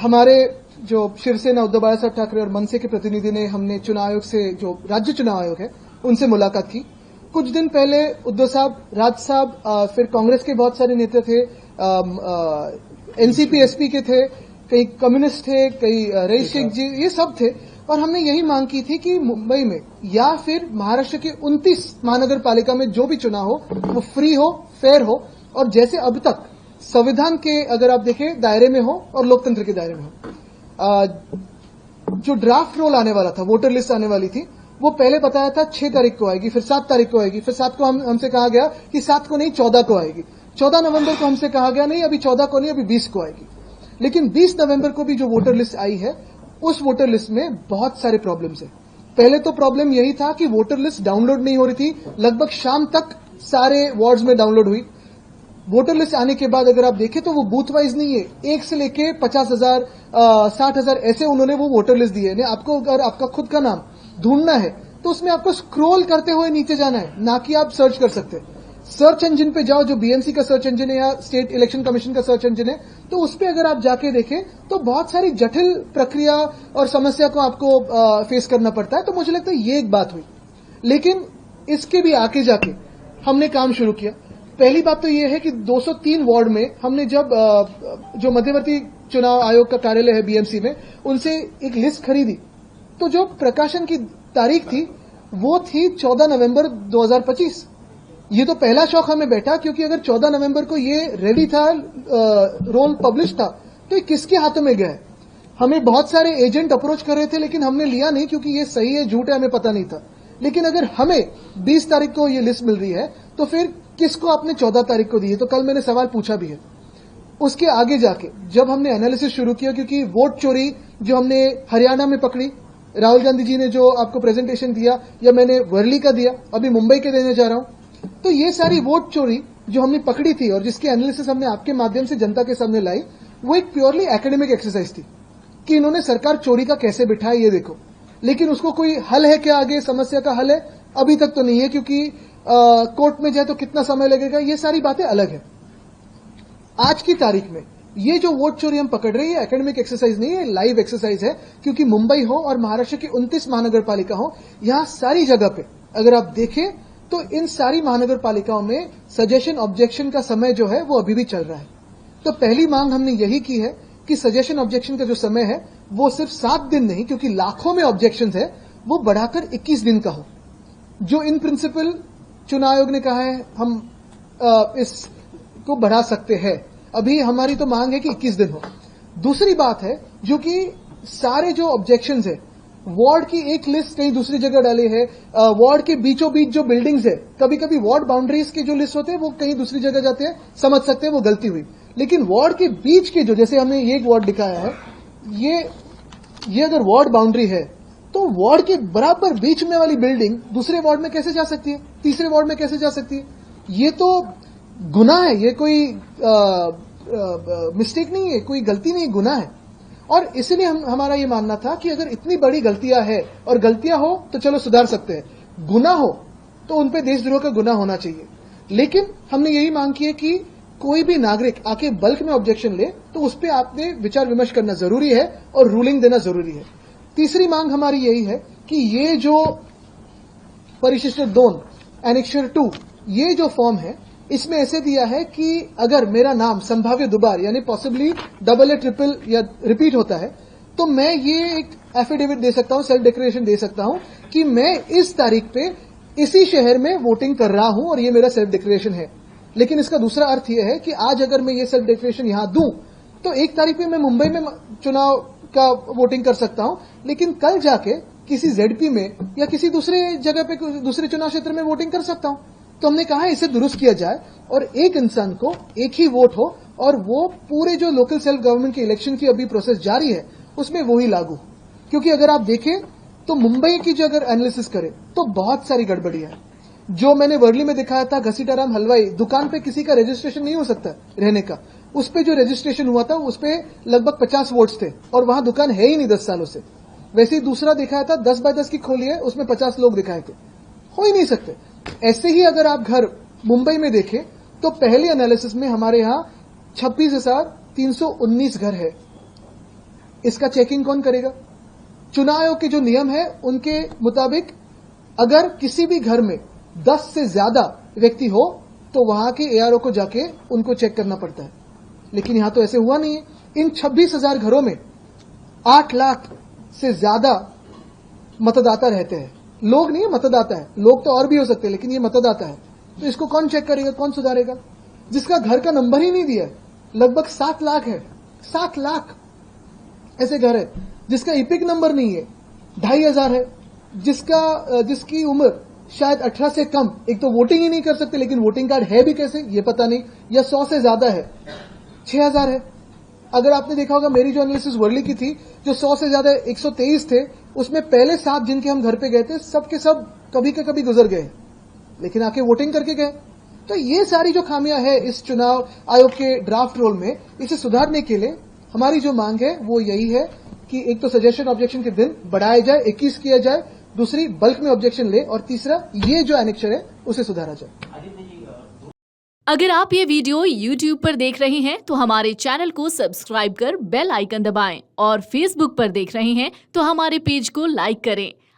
हमारे जो शिवसेना उद्धव बाळासाहेब ठाकरे और मनसे के प्रतिनिधि ने हमने चुनाव आयोग से, जो राज्य चुनाव आयोग है, उनसे मुलाकात की। कुछ दिन पहले उद्धव साहब, राज साहब, फिर कांग्रेस के बहुत सारे नेता थे, एनसीपी एसपी के थे, कई कम्युनिस्ट थे, कई रईस शेख जी, ये सब थे। और हमने यही मांग की थी कि मुंबई में या फिर महाराष्ट्र के 29 महानगर पालिका में जो भी चुनाव हो वो फ्री हो, फेयर हो, और जैसे अब तक संविधान के अगर आप देखें दायरे में हो और लोकतंत्र के दायरे में हो। जो ड्राफ्ट रोल आने वाला था, वोटर लिस्ट आने वाली थी, वो पहले बताया था 6 तारीख को आएगी, फिर 7 तारीख को आएगी, फिर 7 को हमसे कहा गया कि 7 को नहीं 14 को आएगी। 14 नवंबर को हमसे कहा गया नहीं अभी 14 को नहीं, अभी 20 को आएगी। लेकिन 20 नवंबर को भी जो वोटर लिस्ट आई है, उस वोटर लिस्ट में बहुत सारे प्रॉब्लम्स है। पहले तो प्रॉब्लम यही था कि वोटर लिस्ट डाउनलोड नहीं हो रही थी, लगभग शाम तक सारे वार्ड्स में डाउनलोड हुई। वोटर लिस्ट आने के बाद अगर आप देखें तो वो बूथ वाइज नहीं है, 1 से लेके 50,000 60,000 ऐसे उन्होंने वो वोटर लिस्ट दी है। आपको अगर आपका खुद का नाम ढूंढना है तो उसमें आपको स्क्रॉल करते हुए नीचे जाना है, ना कि आप सर्च कर सकते हैं। सर्च इंजन पे जाओ, जो बीएमसी का सर्च इंजन है या स्टेट इलेक्शन कमीशन का सर्च इंजन है, तो उस पर अगर आप जाके देखें तो बहुत सारी जटिल प्रक्रिया और समस्या को आपको फेस करना पड़ता है। तो मुझे लगता है ये एक बात हुई। लेकिन इसके भी आगे जाके हमने काम शुरू किया। पहली बात तो ये है कि 203 वार्ड में हमने जब जो मध्यवर्ती चुनाव आयोग का कार्यालय है बीएमसी में, उनसे एक लिस्ट खरीदी, तो जो प्रकाशन की तारीख थी वो थी 14 नवंबर 2025। ये तो पहला शौक हमें बैठा, क्योंकि अगर 14 नवंबर को ये रेडी था, रोल पब्लिश था, तो ये किसके हाथों में गया है? हमें बहुत सारे एजेंट अप्रोच कर रहे थे, लेकिन हमने लिया नहीं, क्योंकि ये सही है झूठ है हमें पता नहीं था। लेकिन अगर हमें 20 तारीख को ये लिस्ट मिल रही है, तो फिर किसको आपने 14 तारीख को दी है? तो कल मैंने सवाल पूछा भी है। उसके आगे जाके जब हमने एनालिसिस शुरू किया, क्योंकि वोट चोरी जो हमने हरियाणा में पकड़ी, राहुल गांधी जी ने जो आपको प्रेजेंटेशन दिया, या मैंने वर्ली का दिया, अभी मुंबई के देने जा रहा हूं, तो ये सारी वोट चोरी जो हमने पकड़ी थी और जिसकी एनालिसिस हमने आपके माध्यम से जनता के सामने लाई, वो एक प्योरली एकेडमिक एक्सरसाइज थी कि इन्होंने सरकार चोरी का कैसे बिठाया ये देखो। लेकिन उसको कोई हल है क्या? आगे समस्या का हल है? अभी तक तो नहीं है, क्योंकि कोर्ट में जाए तो कितना समय लगेगा, ये सारी बातें अलग है। आज की तारीख में ये जो वोट चोरी हम पकड़ रहे हैं, एकेडमिक एक्सरसाइज नहीं है, लाइव एक्सरसाइज है। क्योंकि मुंबई हो और महाराष्ट्र की 29 महानगर पालिका हो, यहां सारी जगह पे अगर आप देखें तो इन सारी महानगर पालिकाओं में सजेशन ऑब्जेक्शन का समय जो है वो अभी भी चल रहा है। तो पहली मांग हमने यही की है कि सजेशन ऑब्जेक्शन का जो समय है वो सिर्फ 7 दिन नहीं, क्योंकि लाखों में ऑब्जेक्शन है, वो बढ़ाकर 21 दिन का हो। जो इन प्रिंसिपल चुनाव आयोग ने कहा है हम इसको बढ़ा सकते हैं। अभी हमारी तो मांग है कि 21 दिन हो। दूसरी बात है जो कि सारे जो ऑब्जेक्शंस है, वार्ड की एक लिस्ट कहीं दूसरी जगह डाली है, वार्ड के बीचों बीच जो बिल्डिंग्स है, कभी कभी वार्ड बाउंड्रीज के जो लिस्ट होते हैं वो कहीं दूसरी जगह जाते हैं, समझ सकते हैं वो गलती हुई। लेकिन वार्ड के बीच के जो, जैसे हमने ये एक वार्ड दिखाया है, ये अगर वार्ड बाउंड्री है तो वार्ड के बराबर बीच में वाली बिल्डिंग दूसरे वार्ड में कैसे जा सकती है, तीसरे वार्ड में कैसे जा सकती है? ये तो गुनाह है, ये कोई मिस्टेक नहीं है, कोई गलती नहीं, गुनाह है। और इसलिए हमारा ये मानना था कि अगर इतनी बड़ी गलतियां है, और गलतियां हो तो चलो सुधार सकते हैं, गुनाह हो तो उनपे देशद्रोह का गुनाह होना चाहिए। लेकिन हमने यही मांग की है कि कोई भी नागरिक आके बल्क में ऑब्जेक्शन ले तो उस पर आपने विचार विमर्श करना जरूरी है और रूलिंग देना जरूरी है। तीसरी मांग हमारी यही है कि ये जो परिशिष्ट 2 एनेक्सर 2 ये जो फॉर्म है, इसमें ऐसे दिया है कि अगर मेरा नाम संभाव्य दोबार यानी पॉसिबली डबल या ट्रिपल या रिपीट होता है, तो मैं ये एक एफिडेविट दे सकता हूं, सेल्फ डिक्लेरेशन दे सकता हूं कि मैं इस तारीख पे इसी शहर में वोटिंग कर रहा हूं और ये मेरा सेल्फ डिक्लेरेशन है। लेकिन इसका दूसरा अर्थ यह है कि आज अगर मैं ये सेल्फ डिक्लेरेशन यहां दूं तो 1 तारीख पे मैं मुंबई में चुनाव का वोटिंग कर सकता हूं, लेकिन कल जाके किसी जेडपी में या किसी दूसरे जगह पे दूसरे चुनाव क्षेत्र में वोटिंग कर सकता हूं। तो हमने कहा इसे दुरुस्त किया जाए और एक इंसान को एक ही वोट हो, और वो पूरे जो लोकल सेल्फ गवर्नमेंट के इलेक्शन की अभी प्रोसेस जारी है उसमें वो ही लागू। क्योंकि अगर आप देखें तो मुंबई की जो अगर एनालिसिस करें तो बहुत सारी गड़बड़ियां हैं। जो मैंने वर्ली में दिखाया था, घसीटाराम हलवाई दुकान पे किसी का रजिस्ट्रेशन नहीं हो सकता रहने का, उस पे जो रजिस्ट्रेशन हुआ था उस पे लगभग 50 वोट्स थे और वहां दुकान है ही नहीं 10 सालों से। वैसे ही दूसरा दिखाया था 10 बाय 10 की खोली है, उसमें 50 लोग दिखाए थे, हो ही नहीं सकते। ऐसे ही अगर आप घर मुंबई में देखें तो पहले एनालिसिस में हमारे यहां 26,319 घर है, इसका चेकिंग कौन करेगा? चुनाव आयोग के जो नियम है उनके मुताबिक अगर किसी भी घर में 10 से ज्यादा व्यक्ति हो तो वहां के एआरओ को जाके उनको चेक करना पड़ता है, लेकिन यहां तो ऐसे हुआ नहीं है। इन 26,000 घरों में 8 लाख से ज्यादा मतदाता रहते हैं। लोग नहीं है, मतदाता है। लोग तो और भी हो सकते हैं, लेकिन ये मतदाता है। तो इसको कौन चेक करेगा, कौन सुधारेगा? जिसका घर का नंबर ही नहीं दिया है, लगभग 7 लाख है। 7 लाख ऐसे घर है जिसका इपिक नंबर नहीं है, 2,500 है जिसकी उम्र शायद 18 से कम, एक तो वोटिंग ही नहीं कर सकते, लेकिन वोटिंग कार्ड है भी कैसे ये पता नहीं, या 100 से ज्यादा है, 6,000 है। अगर आपने देखा होगा मेरी जो एनालिसिस वर्ली की थी, जो 100 से ज्यादा 123 थे, उसमें पहले 7 जिनके हम घर पे गए थे सब के सब कभी के कभी गुजर गए, लेकिन आके वोटिंग करके गए। तो ये सारी जो खामियां है इस चुनाव आयोग के ड्राफ्ट रोल में, इसे सुधारने के लिए हमारी जो मांग है वो यही है कि एक तो सजेशन ऑब्जेक्शन के दिन बढ़ाया जाए, 21 किया जाए, दूसरी बल्क में ऑब्जेक्शन ले, और तीसरा ये जो एनेक्चर है उसे सुधारा जाए। अगर आप ये वीडियो YouTube पर देख रहे हैं तो हमारे चैनल को सब्सक्राइब कर बेल आइकन दबाएं, और Facebook पर देख रहे हैं तो हमारे पेज को लाइक करें।